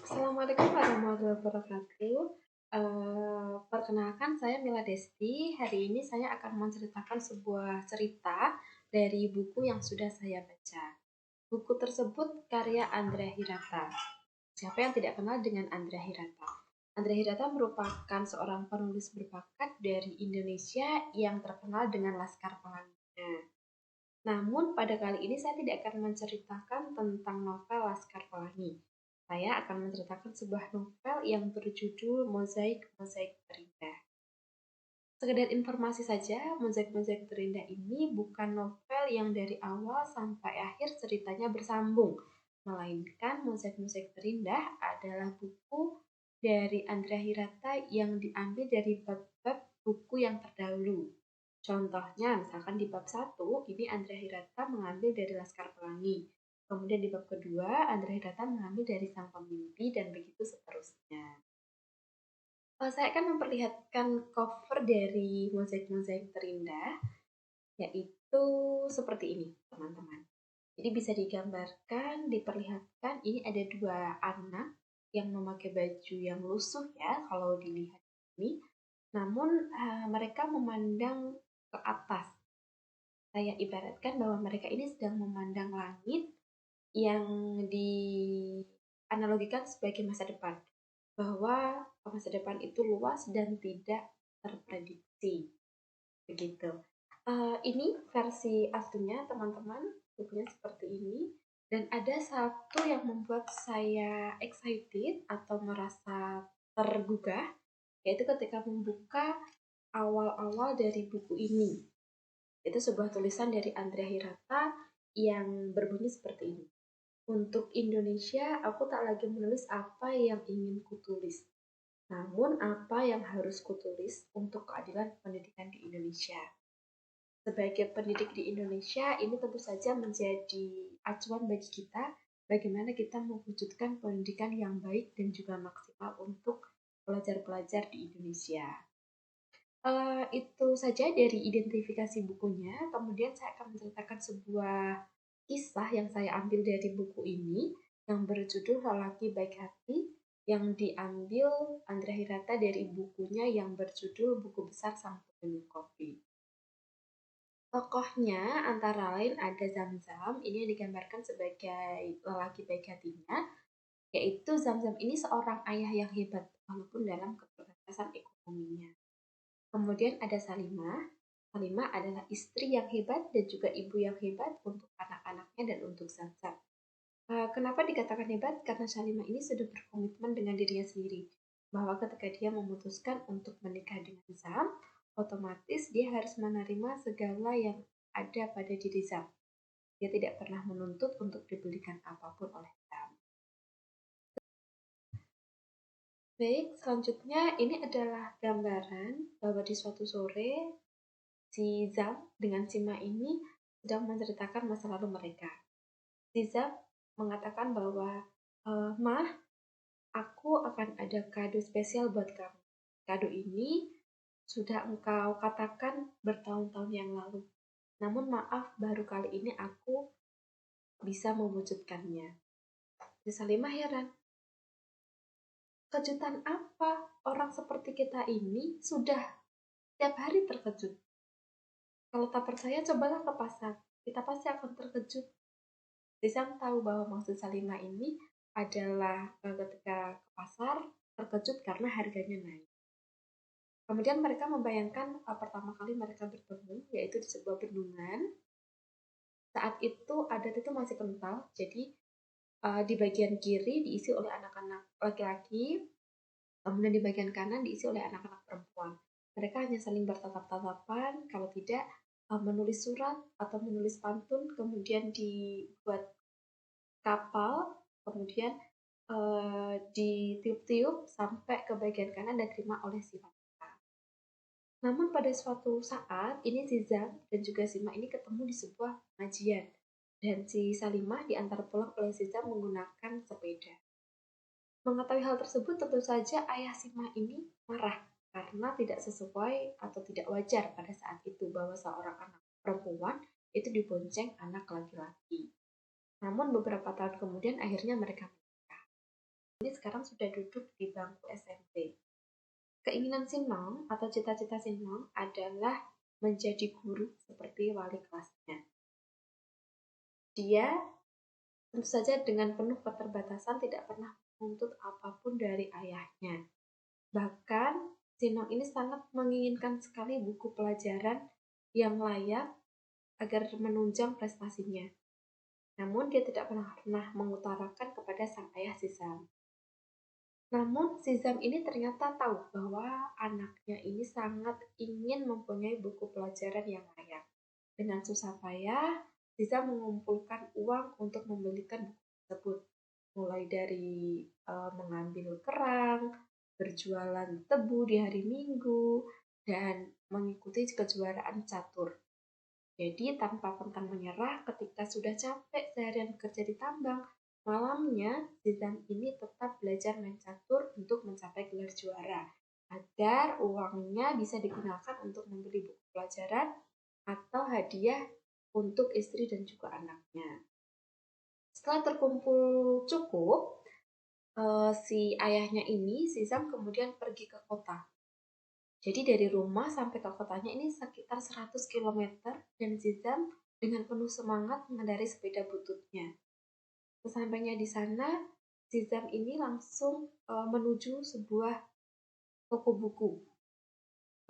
Assalamualaikum warahmatullahi wabarakatuh. Perkenalkan saya Mila Desti. Hari ini saya akan menceritakan sebuah cerita dari buku yang sudah saya baca. Buku tersebut karya Andrea Hirata. Siapa yang tidak kenal dengan Andrea Hirata? Andrea Hirata merupakan seorang penulis berbakat dari Indonesia yang terkenal dengan Laskar Pelanginya. Namun pada kali ini saya tidak akan menceritakan tentang novel Laskar Pelangi. Saya akan menceritakan sebuah novel yang berjudul Mozaik-Mozaik Terindah. Sekedar informasi saja, Mozaik-Mozaik Terindah ini bukan novel yang dari awal sampai akhir ceritanya bersambung, melainkan Mozaik-Mozaik Terindah adalah buku dari Andrea Hirata yang diambil dari bab-bab buku yang terdahulu. Contohnya, misalkan di bab 1, ini Andrea Hirata mengambil dari Laskar Pelangi. Kemudian di bab kedua, Andrea Hirata mengambil dari Sang Pemimpi, dan begitu seterusnya. Saya akan memperlihatkan cover dari Mozaik-Mozaik Terindah, yaitu seperti ini, teman-teman. Jadi bisa digambarkan, diperlihatkan, ini ada dua anak yang memakai baju yang lusuh ya, kalau dilihat ini. Namun mereka memandang ke atas. Saya ibaratkan bahwa mereka ini sedang memandang langit yang dianalogikan sebagai masa depan. Bahwa masa depan itu luas dan tidak terprediksi. Begitu. Ini versi aslinya, teman-teman. Bukunya seperti ini. Dan ada satu yang membuat saya excited atau merasa tergugah, yaitu ketika membuka awal-awal dari buku ini. Itu sebuah tulisan dari Andrea Hirata yang berbunyi seperti ini. Untuk Indonesia, aku tak lagi menulis apa yang ingin kutulis, namun apa yang harus kutulis untuk keadilan pendidikan di Indonesia. Sebagai pendidik di Indonesia, ini tentu saja menjadi acuan bagi kita bagaimana kita mewujudkan pendidikan yang baik dan juga maksimal untuk pelajar-pelajar di Indonesia. Itu saja dari identifikasi bukunya. Kemudian saya akan menceritakan sebuah kisah yang saya ambil dari buku ini yang berjudul Lelaki Baik Hati, yang diambil Andrea Hirata dari bukunya yang berjudul Buku Besar Sang Peminum Kopi. Tokohnya antara lain ada Zamzam, ini yang digambarkan sebagai lelaki baik hatinya, yaitu Zamzam ini seorang ayah yang hebat walaupun dalam keterbatasan ekonominya. Kemudian ada Salimah. Salimah adalah istri yang hebat dan juga ibu yang hebat untuk anak-anaknya dan untuk Zamzam. Kenapa dikatakan hebat? Karena Salimah ini sudah berkomitmen dengan dirinya sendiri, bahwa ketika dia memutuskan untuk menikah dengan Zam, otomatis dia harus menerima segala yang ada pada diri Zam. Dia tidak pernah menuntut untuk dibelikan apapun oleh Zam. Baik, selanjutnya ini adalah gambaran bahwa di suatu sore si Zam dengan si Ma ini sedang menceritakan masa lalu mereka. Si Zam mengatakan bahwa, "Mah, aku akan ada kado spesial buat kamu. Kado ini sudah engkau katakan bertahun-tahun yang lalu. Namun maaf, baru kali ini aku bisa mewujudkannya." Si Salimah heran. Kejutan apa? Orang seperti kita ini sudah tiap hari terkejut. Kalau tak percaya, cobalah ke pasar. Kita pasti akan terkejut. Zam tahu bahwa maksud Salimah ini adalah ketika ke pasar terkejut karena harganya naik. Kemudian mereka membayangkan pertama kali mereka bertemu, yaitu di sebuah bendungan. Saat itu adat itu masih kental, jadi di bagian kiri diisi oleh anak-anak laki-laki, kemudian di bagian kanan diisi oleh anak-anak perempuan. Mereka hanya saling bertatap-tatapan, kalau tidak menulis surat atau menulis pantun, kemudian dibuat kapal, kemudian ditiup-tiup sampai ke bagian kanan dan diterima oleh si wanita. Namun pada suatu saat, ini si Zam dan juga si Ma ini ketemu di sebuah pengajian. Dan si Salimah diantar pulang oleh si Zam menggunakan sepeda. Mengetahui hal tersebut, tentu saja ayah si Ma ini marah karena tidak sesuai atau tidak wajar pada saat itu bahwa seorang anak perempuan itu dibonceng anak laki-laki. Namun beberapa tahun kemudian akhirnya mereka menikah. ini sekarang sudah duduk di bangku SMP. Keinginan Sinong atau cita-cita Sinong adalah menjadi guru seperti wali kelasnya. Dia tentu saja dengan penuh keterbatasan tidak pernah menuntut apapun dari ayahnya. Bahkan Sinong ini sangat menginginkan sekali buku pelajaran yang layak agar menunjang prestasinya. Namun dia tidak pernah mengutarakan kepada sang ayah Sisam. Namun Sisam ini ternyata tahu bahwa anaknya ini sangat ingin mempunyai buku pelajaran yang layak. Dengan susah payah, Sisam mengumpulkan uang untuk membelikan buku tersebut. Mulai dari mengambil kerang, berjualan tebu di hari Minggu, dan mengikuti kejuaraan catur. Jadi tanpa pantang menyerah ketika sudah capek seharian bekerja di tambang, malamnya Zidane ini tetap belajar main catur untuk mencapai gelar juara agar uangnya bisa digunakan untuk membeli buku pelajaran atau hadiah untuk istri dan juga anaknya. Setelah terkumpul cukup, si ayahnya ini, si Zam kemudian pergi ke kota. Jadi dari rumah sampai ke kotanya ini sekitar 100 km dan Zidane dengan penuh semangat mengendarai sepeda bututnya. Sesampainya di sana, Zidane ini langsung menuju sebuah toko buku.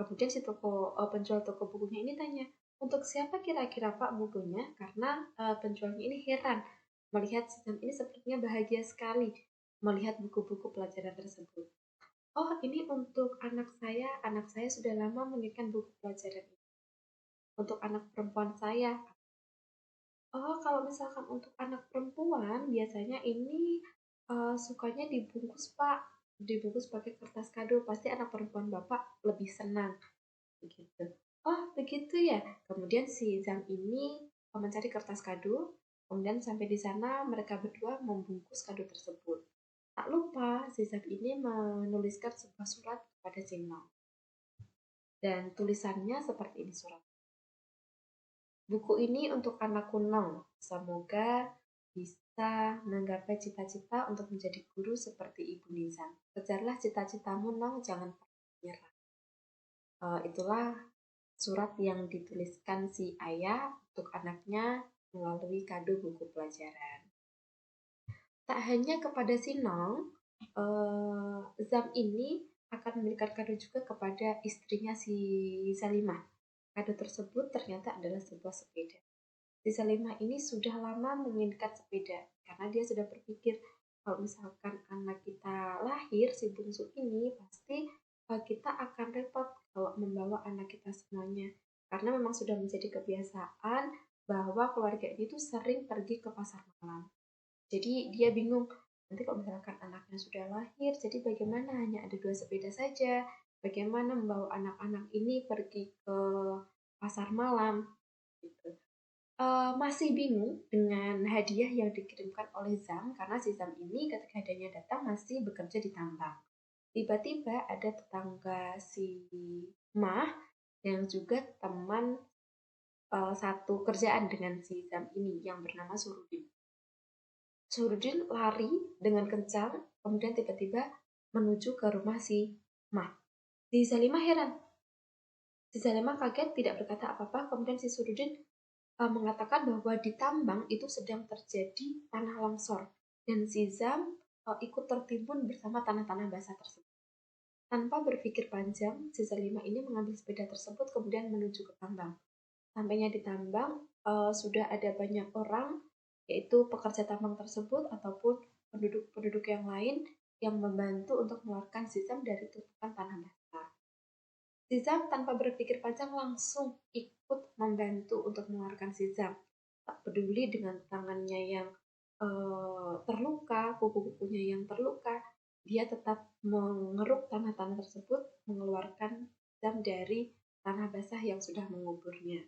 Kemudian si penjual toko bukunya ini tanya, untuk siapa kira-kira Pak bukunya? Karena penjualnya ini heran melihat Zidane ini sepertinya bahagia sekali melihat buku-buku pelajaran tersebut. Oh, ini untuk anak saya sudah lama menginginkan buku pelajaran ini. Untuk anak perempuan saya. Oh, kalau misalkan untuk anak perempuan, biasanya ini sukanya dibungkus, Pak. Dibungkus pakai kertas kado, pasti anak perempuan Bapak lebih senang. Begitu. Oh, begitu ya. Kemudian si Zam ini mencari kertas kado, kemudian sampai di sana mereka berdua membungkus kado tersebut. Tak lupa, si Zam ini menuliskan sebuah surat kepada Sinong. Dan tulisannya seperti ini surat. Buku ini untuk anak Nong. Semoga bisa menggapai cita-cita untuk menjadi guru seperti Ibu Nizam. Kejarlah cita-citamu Nong, jangan pernah menyerah. Itulah surat yang dituliskan si ayah untuk anaknya melalui kado buku pelajaran. Tak hanya kepada si Nong, Zam ini akan memberikan kado juga kepada istrinya si Salimah. Kado tersebut ternyata adalah sebuah sepeda. Si Salimah ini sudah lama menginginkan sepeda karena dia sudah berpikir kalau misalkan anak kita lahir si bungsu ini pasti kita akan repot kalau membawa anak kita semuanya karena memang sudah menjadi kebiasaan bahwa keluarga ini tuh sering pergi ke pasar malam. Jadi dia bingung, nanti kalau misalkan anaknya sudah lahir, jadi bagaimana hanya ada 2 sepeda saja? Bagaimana membawa anak-anak ini pergi ke pasar malam? Gitu. Masih bingung dengan hadiah yang dikirimkan oleh Zam, karena si Zam ini ketika hadiahnya datang masih bekerja di tambang. Tiba-tiba ada tetangga si Mah yang juga teman satu kerjaan dengan si Zam ini yang bernama Surudin. Surudin lari dengan kencang, kemudian tiba-tiba menuju ke rumah si Mah. Si Salimah heran. Si Salimah kaget, tidak berkata apa-apa, kemudian si Surudin mengatakan bahwa di tambang itu sedang terjadi tanah longsor, dan si Zam ikut tertimbun bersama tanah-tanah basah tersebut. Tanpa berpikir panjang, si Salimah ini mengambil sepeda tersebut kemudian menuju ke tambang. Sampainya di tambang, sudah ada banyak orang yaitu pekerja tambang tersebut ataupun penduduk-penduduk yang lain yang membantu untuk mengeluarkan Zam dari tumpukan tanah basah. Zam tanpa berpikir panjang langsung ikut membantu untuk mengeluarkan Zam. Tak peduli dengan tangannya yang terluka, kuku-kukunya yang terluka, dia tetap mengeruk tanah-tanah tersebut, mengeluarkan Zam dari tanah basah yang sudah menguburnya.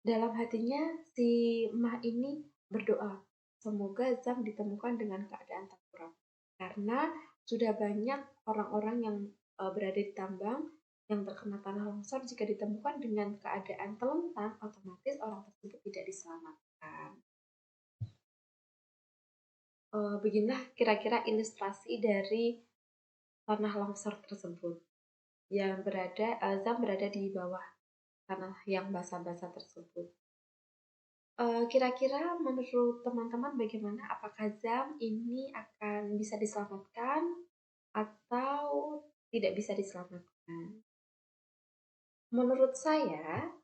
Dalam hatinya, si Mah ini berdoa, semoga Zam ditemukan dengan keadaan tengkurap. Karena sudah banyak orang-orang yang berada di tambang yang terkena tanah longsor, jika ditemukan dengan keadaan telentang, otomatis orang tersebut tidak diselamatkan. Beginilah kira-kira ilustrasi dari tanah longsor tersebut yang berada, Zam berada di bawah tanah yang basah-basah tersebut. Kira-kira menurut teman-teman bagaimana? Apakah Zam ini akan bisa diselamatkan atau tidak bisa diselamatkan? Menurut saya,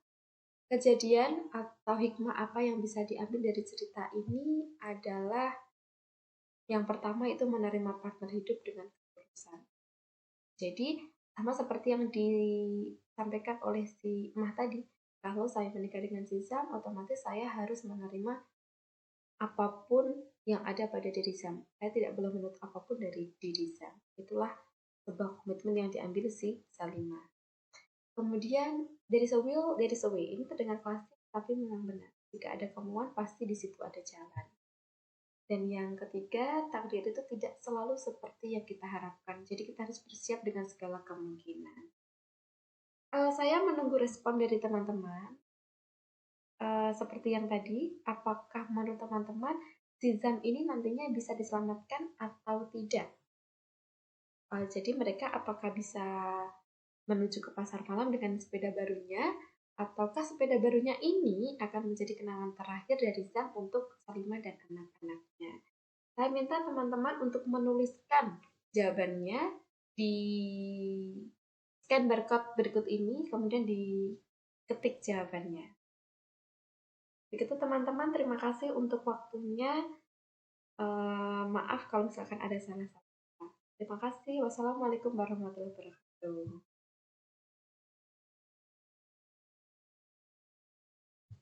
kejadian atau hikmah apa yang bisa diambil dari cerita ini adalah yang pertama itu menerima partner hidup dengan ketulusan. Jadi, sama seperti yang disampaikan oleh si Mah tadi, kalau saya menikah dengan si Zam, otomatis saya harus menerima apapun yang ada pada diri Zam. Saya tidak boleh menuntut apapun dari diri Zam. Itulah sebuah komitmen yang diambil si Salima. Kemudian, there is a will, there is a way. Ini terdengar klasik, tapi memang benar. Jika ada kemauan, pasti di situ ada jalan. Dan yang ketiga, takdir itu tidak selalu seperti yang kita harapkan. Jadi kita harus bersiap dengan segala kemungkinan. Saya menunggu respon dari teman-teman. Seperti yang tadi, apakah menurut teman-teman si Zam ini nantinya bisa diselamatkan atau tidak? Jadi mereka apakah bisa menuju ke pasar malam dengan sepeda barunya, ataukah sepeda barunya ini akan menjadi kenangan terakhir dari Zam untuk Salima dan anak-anaknya? Saya minta teman-teman untuk menuliskan jawabannya di scan barcode berikut ini, kemudian diketik jawabannya. Begitu teman-teman, terima kasih untuk waktunya. Maaf kalau misalkan ada salah-salah. Terima kasih. Wassalamualaikum warahmatullahi wabarakatuh.